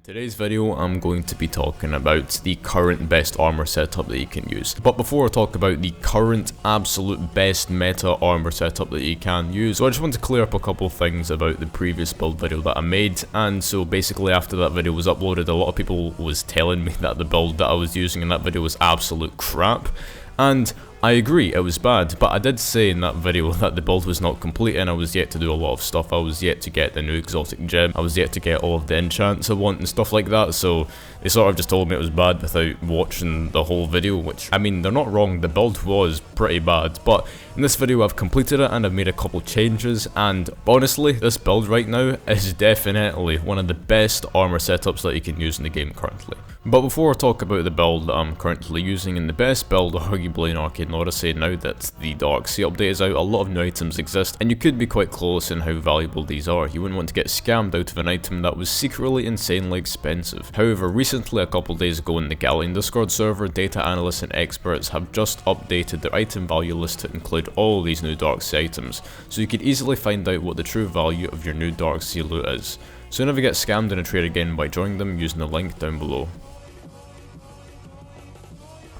Today's video I'm going to be talking about the current best armor setup that you can use. But before I talk about the current absolute best meta armor setup that you can use, so I just want to clear up a couple things about the previous build video that I made. And so basically after that video was uploaded, a lot of people was telling me that the build that I was using in that video was absolute crap. And I agree, it was bad, but I did say in that video that the build was not complete and I was yet to do a lot of stuff. I was yet to get the new exotic gem, I was yet to get all of the enchants I want and stuff like that, so they sort of just told me it was bad without watching the whole video, which, I mean, they're not wrong, the build was pretty bad, but in this video I've completed it and I've made a couple changes, and honestly, this build right now is definitely one of the best armor setups that you can use in the game currently. But before I talk about the build that I'm currently using, and the best build arguably in Arcane Odyssey now that the Dark Sea update is out, a lot of new items exist, and you could be quite close in how valuable these are. You wouldn't want to get scammed out of an item that was secretly insanely expensive. However, recently, a couple days ago in the Galleon Discord server, data analysts and experts have just updated their item value list to include all these new Dark Sea items, so you could easily find out what the true value of your new Dark Sea loot is. So never get scammed in a trade again by joining them using the link down below.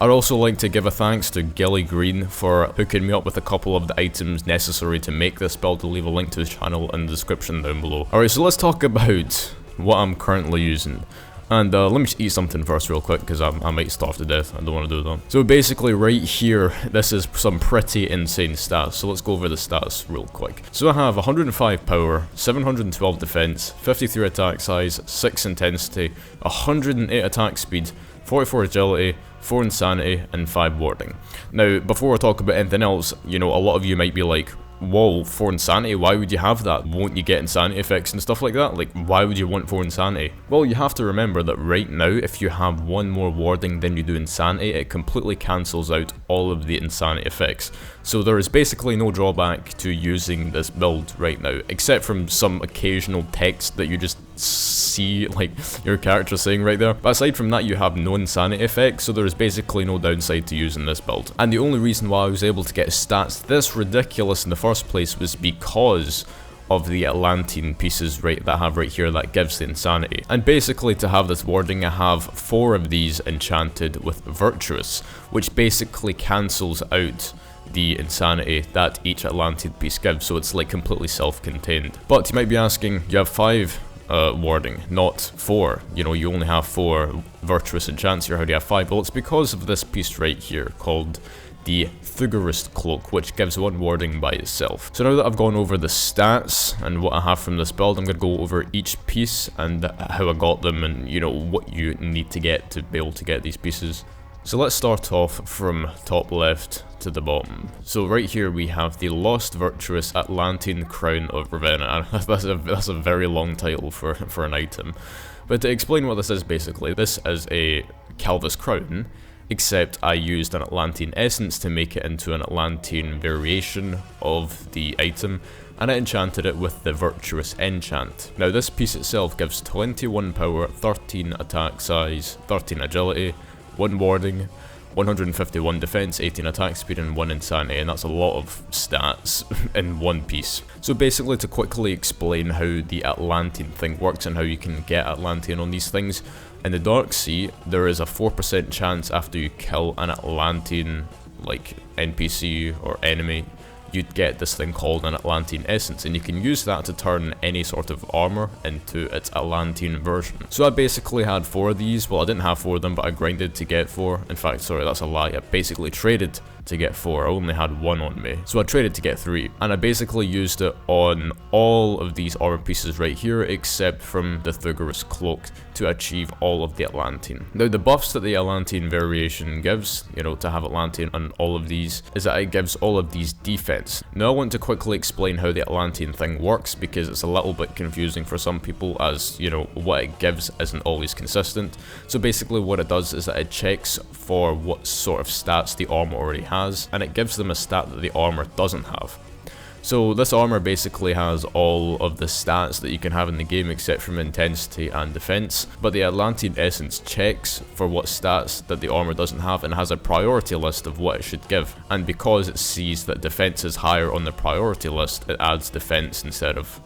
I'd also like to give a thanks to GhillieGreen for hooking me up with a couple of the items necessary to make this build. I'll leave a link to his channel in the description down below. Alright, so let's talk about what I'm currently using. And let me just eat something first real quick, because I might starve to death. I don't want to do that. So basically right here, this is some pretty insane stats. So let's go over the stats real quick. So I have 105 power, 712 defense, 53 attack size, 6 intensity, 108 attack speed, 44 agility, 4 insanity, and 5 warding. Now, before I talk about anything else, you know, a lot of you might be like, whoa, 4 insanity, why would you have that? Won't you get insanity effects and stuff like that? Like, why would you want 4 insanity? Well, you have to remember that right now, if you have 1 more warding than you do insanity, it completely cancels out all of the insanity effects. So there is basically no drawback to using this build right now, except from some occasional text that you just see like your character saying right there. But aside from that, you have no insanity effects, so there is basically no downside to using this build. And the only reason why I was able to get stats this ridiculous in the first place was because of the Atlantean pieces that I have right here that gives the insanity. And basically to have this warding, I have 4 of these enchanted with VIRTUOUS, which basically cancels out the insanity that each Atlantean piece gives, so it's like completely self-contained. But you might be asking, you have 5 warding, not 4. You know, you only have 4 VIRTUOUS enchants here, how do you have 5? Well, it's because of this piece right here called the Thugerist Cloak, which gives 1 warding by itself. So now that I've gone over the stats and what I have from this build, I'm going to go over each piece and how I got them and, you know, what you need to get to be able to get these pieces. So let's start off from top left to the bottom. So right here we have the Lost VIRTUOUS Atlantean Crown of Ravenna. That's a very long title for an item. But to explain what this is basically, this is a Calvus crown, except I used an Atlantean Essence to make it into an Atlantean variation of the item, and I enchanted it with the VIRTUOUS enchant. Now this piece itself gives 21 power, 13 attack size, 13 agility, 1 warding, 151 defense, 18 attack speed, and 1 insanity, and that's a lot of stats in one piece. So basically, to quickly explain how the Atlantean thing works and how you can get Atlantean on these things, in the Dark Sea, there is a 4% chance after you kill an Atlantean, like, NPC or enemy, you'd get this thing called an Atlantean Essence, and you can use that to turn any sort of armor into its Atlantean version. So I basically had 4 of these. Well, I didn't have 4 of them, but I grinded to get 4. In fact, sorry, that's a lie. I basically traded to get 4. I only had 1 on me, so I traded to get 3, and I basically used it on all of these armor pieces right here, except from the Thugerist Cloak, to achieve all of the Atlantean. Now the buffs that the Atlantean variation gives, you know, to have Atlantean on all of these, is that it gives all of these defense. Now I want to quickly explain how the Atlantean thing works, because it's a little bit confusing for some people, as, you know, what it gives isn't always consistent. So basically what it does is that it checks for what sort of stats the armor already has, and it gives them a stat that the armor doesn't have. So this armor basically has all of the stats that you can have in the game except from intensity and defense, but the Atlantean Essence checks for what stats that the armor doesn't have and has a priority list of what it should give, and because it sees that defense is higher on the priority list, it adds defense instead of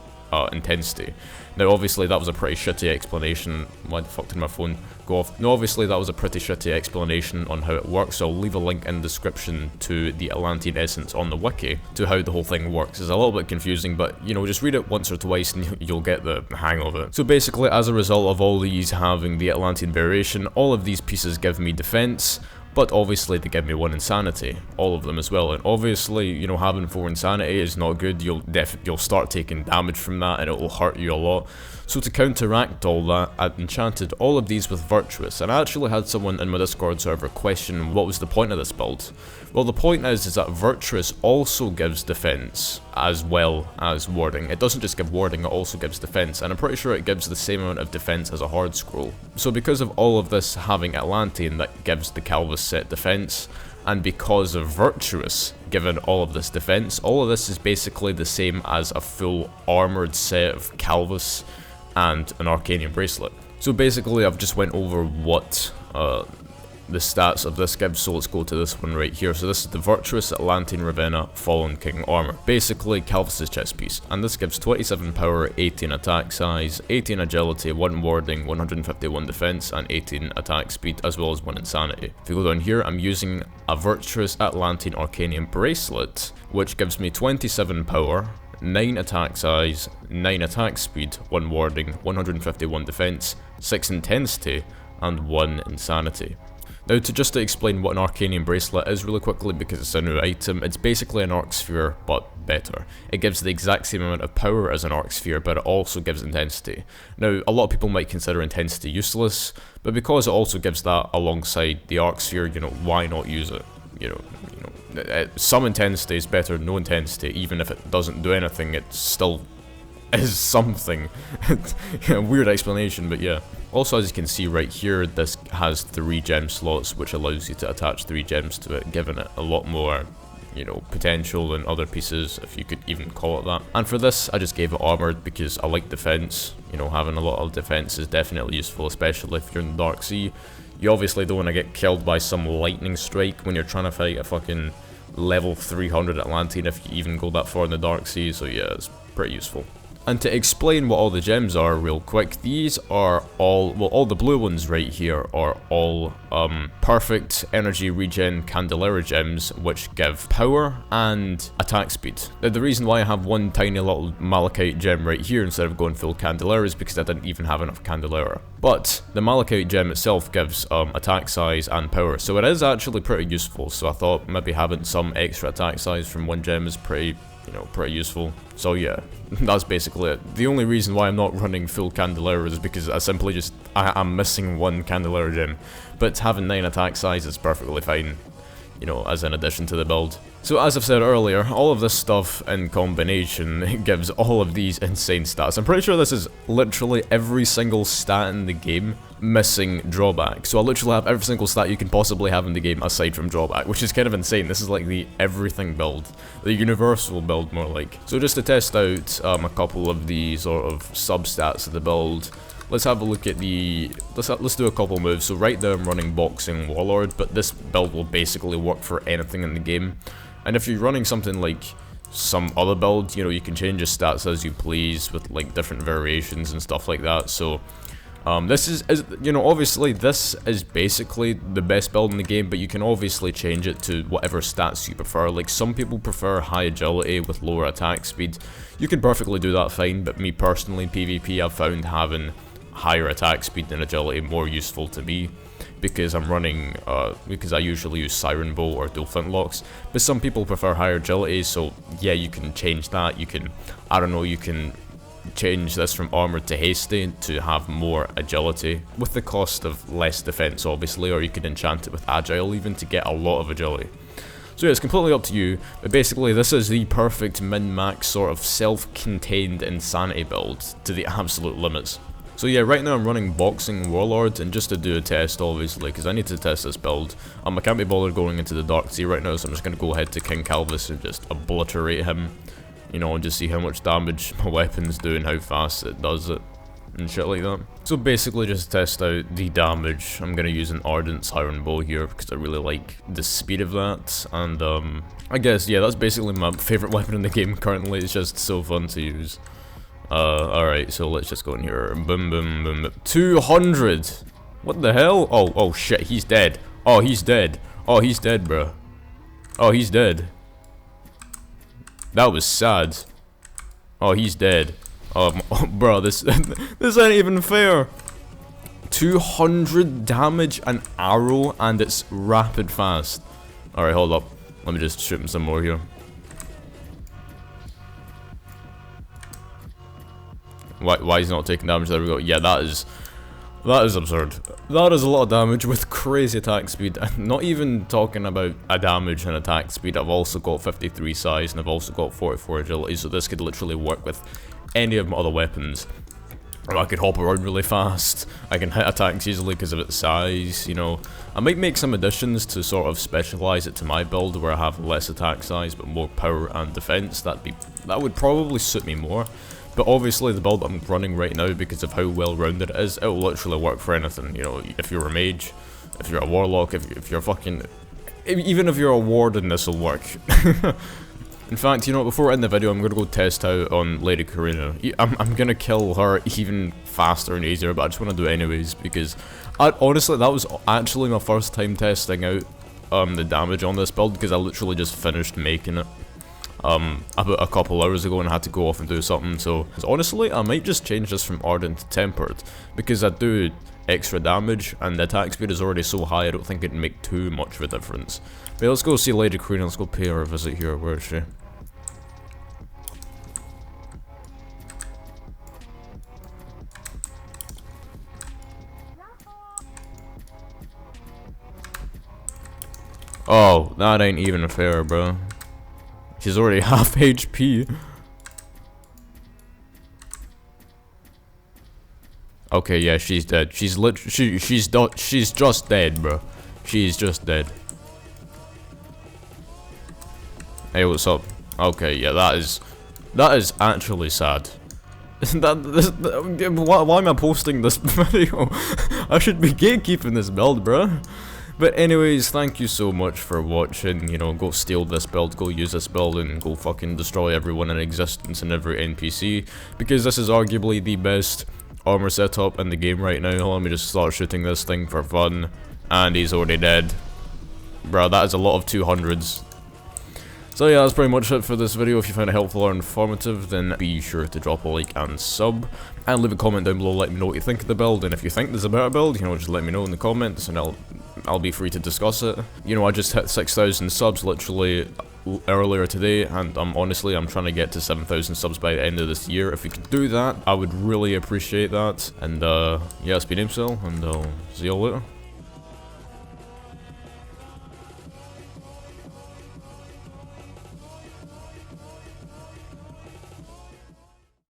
intensity. Now obviously that was a pretty shitty explanation. Why the fuck did my phone go off? No, obviously that was a pretty shitty explanation on how it works, so I'll leave a link in the description to the Atlantean Essence on the wiki to how the whole thing works. It's a little bit confusing, but you know, just read it once or twice and you'll get the hang of it. So basically, as a result of all these having the Atlantean variation, all of these pieces give me defense, but obviously they give me 1 insanity, all of them as well, and obviously, you know, having 4 insanity is not good. You'll start taking damage from that and it will hurt you a lot. So to counteract all that, I've enchanted all of these with Virtuous, and I actually had someone in my Discord server question what was the point of this build. Well, the point is that Virtuous also gives defense as well as warding. It doesn't just give warding, it also gives defense, and I'm pretty sure it gives the same amount of defense as a hard scroll. So because of all of this having Atlantean, that gives the Calvus set defense, and because of Virtuous given all of this defense, all of this is basically the same as a full armored set of Calvus and an Arcane bracelet. So basically I've just went over what the stats of this gives, so let's go to this one right here. So this is the Virtuous Atlantean Ravenna Fallen King armor, basically Calvus' chest piece, and this gives 27 power, 18 attack size, 18 agility, 1 warding, 151 defense, and 18 attack speed, as well as 1 insanity. If you go down here, I'm using a Virtuous Atlantean Arcane bracelet, which gives me 27 power, 9 attack size, 9 attack speed, 1 warding, 151 defense, 6 intensity, and 1 insanity. Now to explain what an Arcane bracelet is really quickly, because it's a new item, it's basically an Arc Sphere but better. It gives the exact same amount of power as an Arc Sphere, but it also gives intensity. Now a lot of people might consider intensity useless, but because it also gives that alongside the Arc Sphere, you know, why not use it? You know, some intensity is better than no intensity. Even if it doesn't do anything, it still is something. Weird explanation, but yeah. Also, as you can see right here, this has 3 gem slots, which allows you to attach 3 gems to it, giving it a lot more, you know, potential than other pieces, if you could even call it that. And for this, I just gave it armored because I like defense. You know, having a lot of defense is definitely useful, especially if you're in the Dark Sea. You obviously don't want to get killed by some lightning strike when you're trying to fight a fucking level 300 Atlantean, if you even go that far in the Dark Sea, so yeah, it's pretty useful. And to explain what all the gems are real quick, these are all, well, all the blue ones right here are all perfect energy regen Candelera gems, which give power and attack speed. Now the reason why I have one tiny little malachite gem right here instead of going full Candelera is because I didn't even have enough Candelera. But the malachite gem itself gives attack size and power, so it is actually pretty useful. So I thought maybe having some extra attack size from one gem is pretty, you know, pretty useful. So yeah, that's basically it. The only reason why I'm not running full Candelera is because I simply just, I'm missing one Candelera gem. But having 9 attack size is perfectly fine, you know, as an addition to the build. So as I've said earlier, all of this stuff in combination gives all of these insane stats. I'm pretty sure this is literally every single stat in the game missing drawback. So I literally have every single stat you can possibly have in the game aside from drawback, which is kind of insane. This is like the everything build, the universal build more like. So just to test out a couple of the sort of substats of the build, let's have a look at the, let's do a couple moves. So right now I'm running Boxing Warlord, but this build will basically work for anything in the game. And if you're running something like some other build, you know, you can change your stats as you please with like different variations and stuff like that. So this is, you know, obviously this is basically the best build in the game, but you can obviously change it to whatever stats you prefer. Like some people prefer high agility with lower attack speed. You can perfectly do that fine, but me personally in PvP I've found having higher attack speed than agility more useful to me, because I'm running, because I usually use Siren Bow or dual flintlocks, but some people prefer higher agility, so yeah, you can change that. You can, I don't know, you can change this from armored to hasty to have more agility, with the cost of less defense obviously, or you can enchant it with agile even to get a lot of agility. So yeah, it's completely up to you, but basically this is the perfect min-max sort of self-contained insanity build to the absolute limits. So yeah, right now I'm running Boxing Warlord, and just to do a test obviously, because I need to test this build, I can't be bothered going into the Dark Sea right now, so I'm just going to go ahead to King Calvus and just obliterate him, you know, and just see how much damage my weapons do and how fast it does it, and shit like that. So basically just to test out the damage, I'm going to use an Ardent Siren Bow here, because I really like the speed of that, and I guess, yeah, that's basically my favourite weapon in the game currently. It's just so fun to use. Alright, so let's just go in here. Boom, boom, boom, boom. 200! What the hell? Oh shit, he's dead. Oh, he's dead. Oh, he's dead, bro. Oh, he's dead. That was sad. Oh, he's dead. Oh, bro, this this ain't even fair. 200 damage an arrow, and it's rapid fast. Alright, hold up. Let me just shoot him some more here. Why he's not taking damage? There we go. Yeah, that is absurd. That is a lot of damage with crazy attack speed. I'm not even talking about a damage and attack speed. I've also got 53 size and I've also got 44 agility, so this could literally work with any of my other weapons. I could hop around really fast. I can hit attacks easily because of its size, you know. I might make some additions to sort of specialize it to my build where I have less attack size but more power and defense. That would probably suit me more. But obviously the build that I'm running right now, because of how well rounded it is, it'll literally work for anything. You know, if you're a mage, if you're a warlock, if you're fucking... Even if you're a warden, this'll work. In fact, you know, before I end the video, I'm gonna go test out on Lady Carina. I'm gonna kill her even faster and easier, but I just wanna do it anyways, because honestly, that was actually my first time testing out the damage on this build, because I literally just finished making it about a couple hours ago and I had to go off and do something. So honestly, I might just change this from Ardent to Tempered, because I do extra damage and the attack speed is already so high I don't think it'd make too much of a difference. But let's go see Lady Carina, let's go pay her a visit here. Where is she? Oh, that ain't even fair, bro. She's already half HP. Okay, yeah, she's dead. She's just dead, bro. She's just dead. Hey, what's up? Okay, yeah, that is actually sad. Why am I posting this video? I should be gatekeeping this build, bro. But anyways, thank you so much for watching. You know, go steal this build, go use this build, and go fucking destroy everyone in existence and every NPC, because this is arguably the best armor setup in the game right now. Let me just start shooting this thing for fun, and he's already dead. Bro, that is a lot of 200s. So yeah, that's pretty much it for this video. If you found it helpful or informative, then be sure to drop a like and sub, and leave a comment down below, let me know what you think of the build, and if you think there's a better build, you know, just let me know in the comments, and I'll be free to discuss it. You know, I just hit 6,000 subs literally earlier today, and honestly, I'm trying to get to 7,000 subs by the end of this year. If you could do that, I would really appreciate that. And yeah, it's been Aimsell, and I'll see you all later.